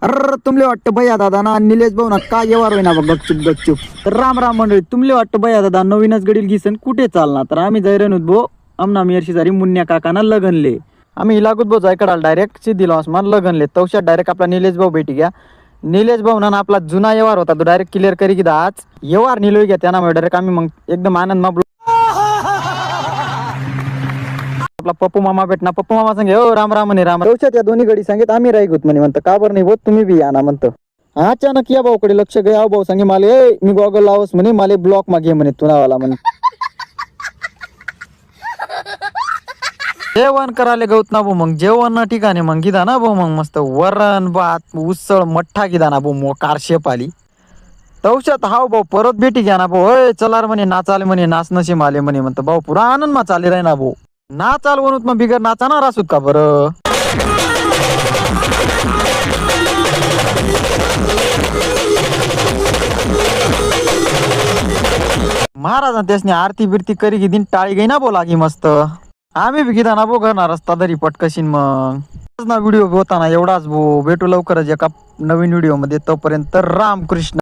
अरे तुमले वाटतं भैया दादा ना निलेश भाऊ ना काय येवार होईना बघ गपचूप गपचूप. तर राम राम मंडळी, तुमले वाटतं भैया दादा नवीनच गडील घिसन कुठे चालणार. तर आम्ही जैरन भो आमना मेरशी जारी मुन्या काकाना लगनले. आम्ही लागूत भाऊ जायकडा डायरेक्ट सिद्धी लॉन्समान लगनले. तवशात डायरेक्ट आपला निलेश भाऊ भेटी घ्या. निलेश भाऊ ना आपला जुना व्यवहार होता तो डायरेक्ट क्लिअर करी की आज व्यवहार निलोय घ्या त्यांना डायरेक्ट आम्ही मग एकदम आनंद मा आपला पप्पू मामा भेटना. पप्पू मामा सांगे हो राम राम म्हणे राम. तवशात या दोन्ही गडी सांगेत आम्ही राही म्हणे म्हणतं का बरं नाही होत तुम्ही बी या ना म्हणतं. अचानक या भाऊकडे लक्ष गया. भाऊ सांगे मला मी गॉगल लावस म्हणे मला ब्लॉक मागे म्हणे तुनावाला म्हणे. जेवण करायला गौत ना भाऊ. मग जेवण ठिकाणी मग गिदा ना भाऊ. मग मस्त वरण भात उसळ मठ्ठा गिदा ना भाऊ. मोकार शेप आली तवशात. हाव भाऊ परत भेटी घ्या ना भाऊ. होय चलार म्हणे नाचाले म्हणे नाच नशे माले म्हणे म्हणतं. भाऊ पुरा आनंद मा चाले राही ना भाऊ. नाचाल म्हणून मग बिगर नाचाणार असू का बरं. महाराज त्यासनी आरती बिरती करी गी दिन टाळी गई ना बोला की मस्त. आम्ही बी गिदा ना भो करणार रस्ता तरी पटकशीन. मग ना व्हिडिओ होता ना एवढाच भो. भेटू लवकरच एका नवीन व्हिडिओ मध्ये. तोपर्यंत रामकृष्ण.